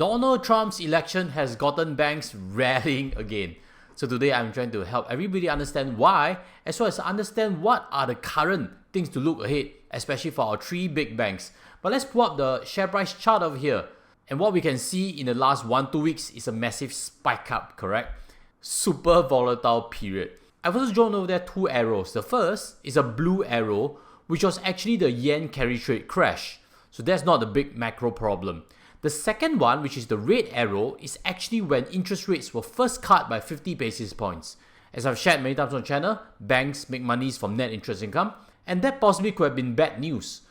Donald Trump's election has gotten banks rallying again. So today I'm trying to help everybody understand why, as well as understand what are the current things to look ahead, especially for our three big banks. But let's pull up the share price chart over here. And what we can see in the last 1-2 weeks is a massive spike up, correct? Super volatile period. I've also drawn over there two arrows. The first is a blue arrow, which was actually the yen carry trade crash. So that's not a big macro problem. The second one, which is the red arrow, is actually when interest rates were first cut by 50 basis points. As I've shared many times on the channel, banks make monies from net interest income, and that possibly could have been bad news.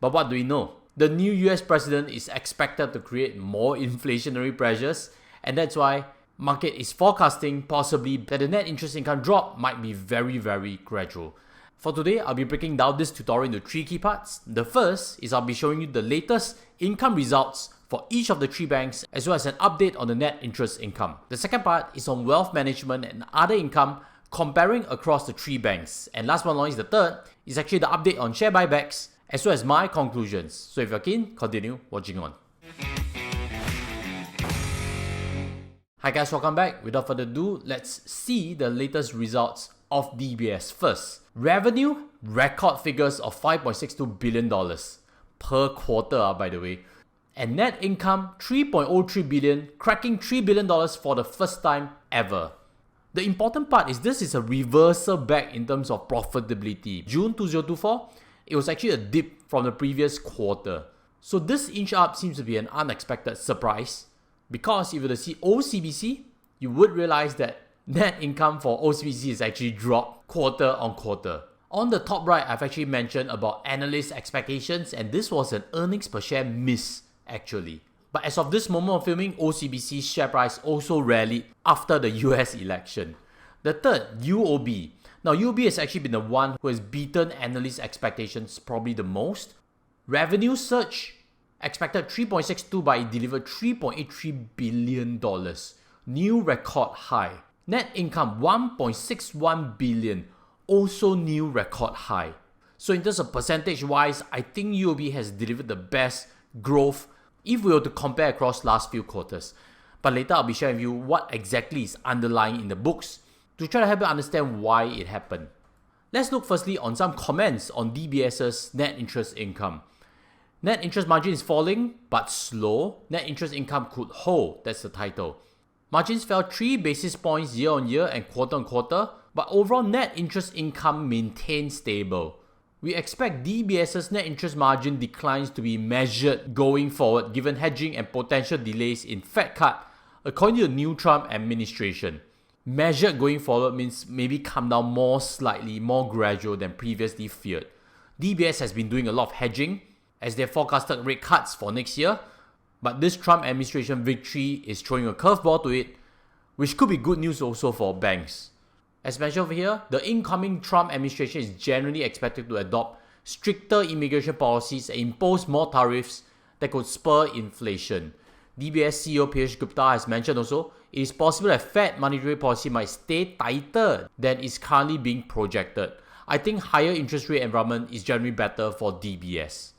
But what do we know? The new US president is expected to create more inflationary pressures, and that's why market is forecasting possibly that the net interest income drop might be very gradual. For today, I'll be breaking down this tutorial into three key parts. The first is I'll be showing you the latest income results for each of the three banks, as well as an update on the net interest income. The second part is on wealth management and other income, comparing across the three banks. And last but not least, the third is actually the update on share buybacks, as well as my conclusions. So if you're keen, continue watching on. Hi guys, welcome back. Without further ado, let's see the latest results of DBS first. Revenue, record figures of $5.62 billion per quarter, by the way. And net income, $3.03 billion, cracking $3 billion for the first time ever. The important part is this is a reversal back in terms of profitability. June 2024, it was actually a dip from the previous quarter. So this inch up seems to be an unexpected surprise, because if you were to see OCBC, you would realize that net income for OCBC is actually dropped quarter on quarter. On the top right, I've actually mentioned about analyst expectations, and this was an earnings per share miss actually. But as of this moment of filming, OCBC's share price also rallied after the US election. The third, UOB. Now UOB has actually been the one who has beaten analyst expectations probably the most. Revenue surge, expected 3.62, but it delivered $3.83 billion. New record high. Net income $1.61 billion, also new record high. So in terms of percentage wise, I think UOB has delivered the best growth if we were to compare across last few quarters. But later I'll be sharing with you what exactly is underlying in the books to try to help you understand why it happened. Let's look firstly on some comments on DBS's net interest income. Net interest margin is falling but slow. Net interest income could hold, that's the title. Margins fell 3 basis points year on year and quarter on quarter, but overall net interest income maintained stable. We expect DBS's net interest margin declines to be measured going forward given hedging and potential delays in Fed cut according to the new Trump administration. Measured going forward means maybe come down more slightly, more gradual than previously feared. DBS has been doing a lot of hedging as they forecasted rate cuts for next year, but this Trump administration victory is throwing a curveball to it, which could be good news also for banks. As mentioned over here, the incoming Trump administration is generally expected to adopt stricter immigration policies and impose more tariffs that could spur inflation. DBS CEO Piyush Gupta has mentioned also, it is possible that Fed monetary policy might stay tighter than is currently being projected. I think higher interest rate environment is generally better for DBS.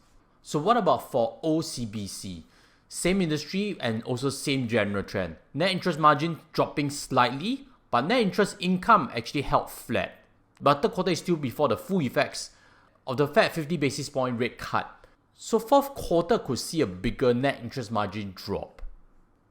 So what about for OCBC? Same industry and also same general trend. Net interest margin dropping slightly, but net interest income actually held flat. But third quarter is still before the full effects of the Fed 50 basis point rate cut. So fourth quarter could see a bigger net interest margin drop.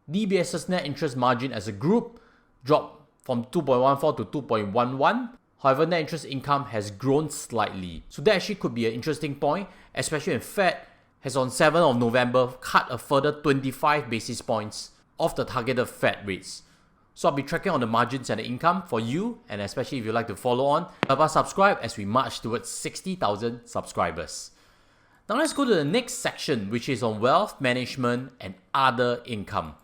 DBS's net interest margin as a group dropped from 2.14 to 2.11. However, net interest income has grown slightly. So that actually could be an interesting point, especially when Fed has on 7th of November cut a further 25 basis points of the targeted Fed rates. So I'll be tracking on the margins and the income for you, and especially if you'd like to follow on, help us subscribe as we march towards 60,000 subscribers. Now let's go to the next section, which is on wealth management and other income.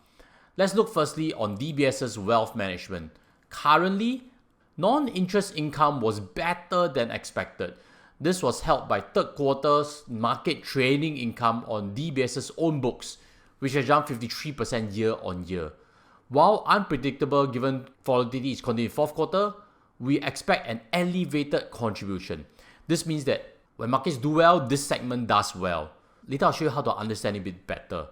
Let's look firstly on DBS's wealth management. Currently, non-interest income was better than expected. This was helped by third quarter's market trading income on DBS's own books, which has jumped 53% year on year. While unpredictable given volatility is continuing in fourth quarter, we expect an elevated contribution. This means that when markets do well, this segment does well. Later I'll show you how to understand it a bit better.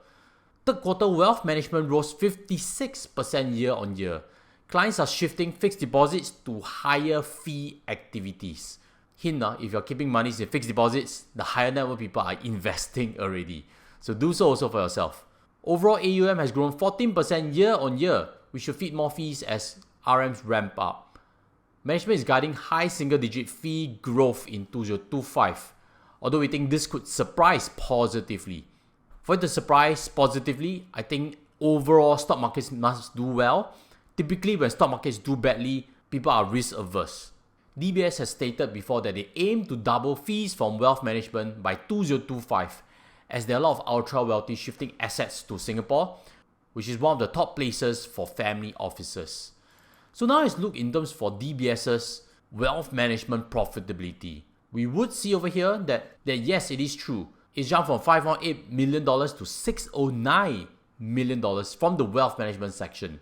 Third quarter wealth management rose 56% year on year. Clients are shifting fixed deposits to higher fee activities. Hint, if you're keeping money in fixed deposits, the higher net worth people are investing already. So do so also for yourself. Overall AUM has grown 14% year on year, which should feed more fees as RMs ramp up. Management is guiding high single-digit fee growth in 2025, although we think this could surprise positively. For it to surprise positively, I think overall stock markets must do well. Typically, when stock markets do badly, people are risk averse. DBS has stated before that they aim to double fees from wealth management by 2025, as there are a lot of ultra wealthy shifting assets to Singapore, which is one of the top places for family offices. So now let's look in terms for DBS's wealth management profitability. We would see over here that yes, it is true. It's jumped from $5.8 million to $609 million from the wealth management section.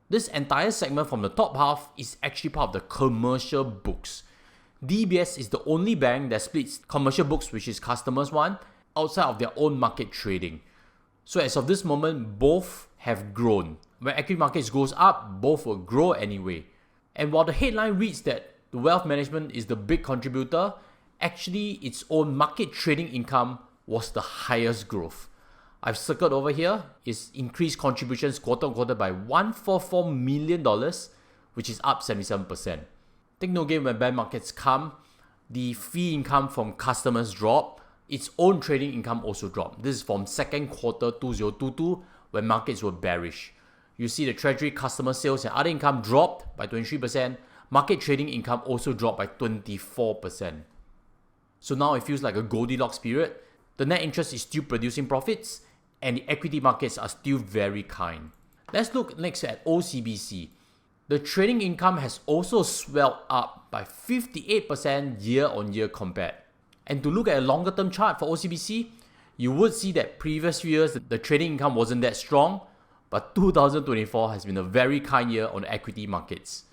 This entire segment from the top half is actually part of the commercial books. DBS is the only bank that splits commercial books, which is customers one, outside of their own market trading. So as of this moment, both have grown. When equity markets goes up, both will grow anyway. And while the headline reads that the wealth management is the big contributor, actually its own market trading income was the highest growth. I've circled over here is increased contributions quarter on quarter by $144 million, which is up 77%. Take no gain when bad markets come, the fee income from customers drop, its own trading income also dropped. This is from second quarter 2022 when markets were bearish. You see the treasury customer sales and other income dropped by 23%. Market trading income also dropped by 24%. So now it feels like a Goldilocks period. The net interest is still producing profits and the equity markets are still very kind. Let's look next at OCBC. The trading income has also swelled up by 58% year on year compared. And to look at a longer term chart for OCBC, you would see that previous few years the trading income wasn't that strong, but 2024 has been a very kind year on the equity markets.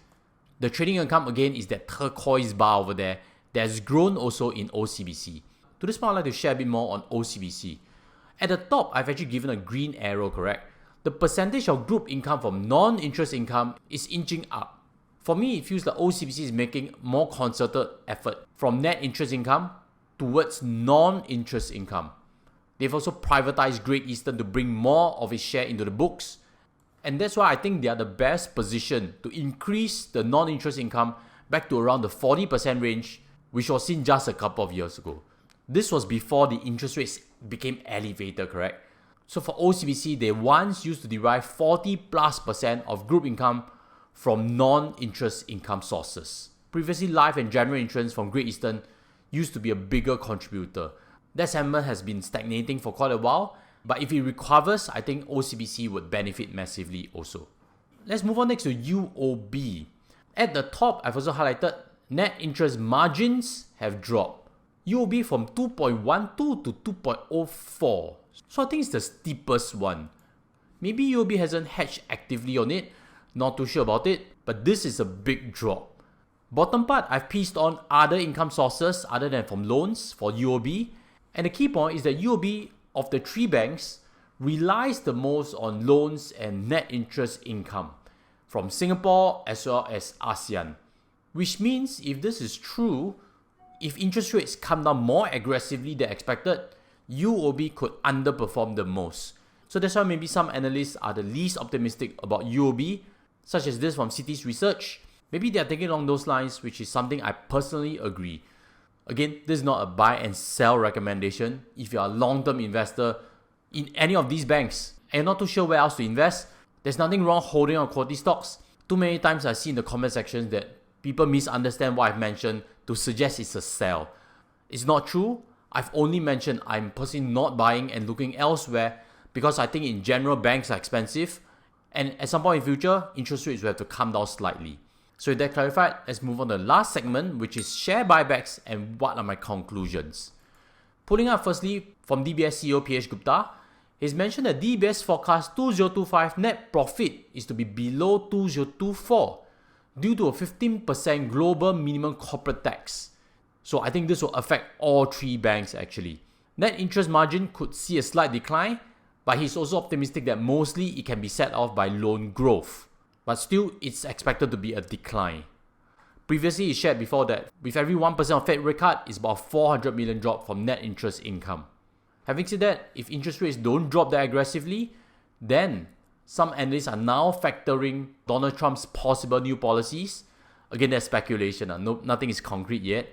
The trading income again is that turquoise bar over there that has grown also in OCBC. To this point, I'd like to share a bit more on OCBC. At the top, I've actually given a green arrow, correct? The percentage of group income from non-interest income is inching up. For me, it feels like OCBC is making more concerted effort from net interest income towards non-interest income. They've also privatized Great Eastern to bring more of its share into the books. And that's why I think they are the best position to increase the non-interest income back to around the 40% range, which was seen just a couple of years ago. This was before the interest rates became elevated, correct? So for OCBC, they once used to derive 40+% of group income from non-interest income sources. Previously, life and general insurance from Great Eastern used to be a bigger contributor. That segment has been stagnating for quite a while, but if it recovers, I think OCBC would benefit massively also. Let's move on next to UOB. At the top, I've also highlighted net interest margins have dropped. UOB from 2.12 to 2.04. So I think it's the steepest one. Maybe UOB hasn't hedged actively on it, not too sure about it, but this is a big drop. Bottom part, I've pieced on other income sources other than from loans for UOB. And the key point is that UOB, of the three banks, relies the most on loans and net interest income from Singapore as well as ASEAN. Which means if this is true, if interest rates come down more aggressively than expected, UOB could underperform the most. So that's why maybe some analysts are the least optimistic about UOB, such as this from Citi's research. Maybe they are thinking along those lines, which is something I personally agree. Again, this is not a buy and sell recommendation. If you are a long-term investor in any of these banks and you're not too sure where else to invest, there's nothing wrong holding on quality stocks. Too many times I see in the comment sections that people misunderstand what I've mentioned to suggest it's a sell. It's not true. I've only mentioned I'm personally not buying and looking elsewhere because I think in general banks are expensive and at some point in future, interest rates will have to come down slightly. So with that clarified, let's move on to the last segment, which is share buybacks and what are my conclusions. Pulling up firstly from DBS CEO PH Gupta, he's mentioned that DBS forecast 2025 net profit is to be below 2024 due to a 15% global minimum corporate tax. So I think this will affect all three banks actually. Net interest margin could see a slight decline, But he's also optimistic that mostly it can be set off by loan growth. But still, it's expected to be a decline. Previously, he shared before that with every 1% of Fed rate cut, it's about 400 million drop from net interest income. Having said that, if interest rates don't drop that aggressively, then some analysts are now factoring Donald Trump's possible new policies. Again, that's speculation. Nothing is concrete yet.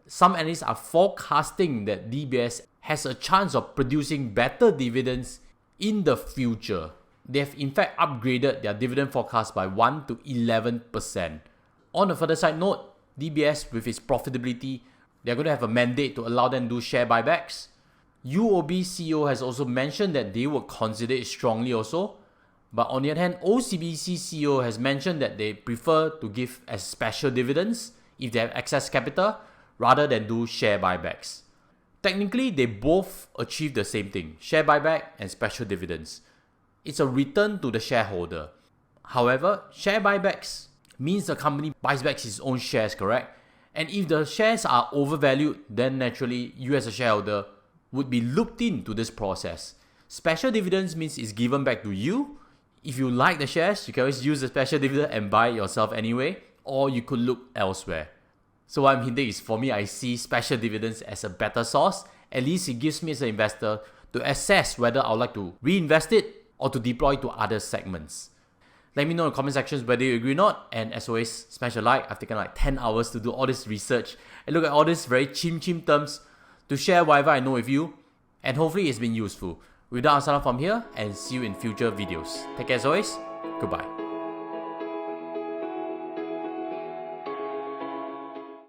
Some analysts are forecasting that DBS has a chance of producing better dividends in the future. They have in fact upgraded their dividend forecast by 1 to 11%. On a further side note, DBS with its profitability, they're going to have a mandate to allow them to do share buybacks. UOB CEO has also mentioned that they would consider it strongly also. But on the other hand, OCBC CEO has mentioned that they prefer to give as special dividends if they have excess capital rather than do share buybacks. Technically, they both achieve the same thing, share buyback and special dividends. It's a return to the shareholder. However, share buybacks means the company buys back its own shares, correct? And if the shares are overvalued, then naturally you as a shareholder would be looped into this process. Special dividends means it's given back to you. If you like the shares, you can always use the special dividend and buy it yourself anyway, or you could look elsewhere. So what I'm hinting is, for me, I see special dividends as a better source. At least it gives me as an investor to assess whether I would like to reinvest it or to deploy to other segments. Let me know in the comment sections whether you agree or not. And as always, smash a like. I've taken like 10 hours to do all this research and look at all these very chim terms to share whatever I know with you. And hopefully it's been useful. With that, I'll sign off from here and see you in future videos. Take care as always. Goodbye.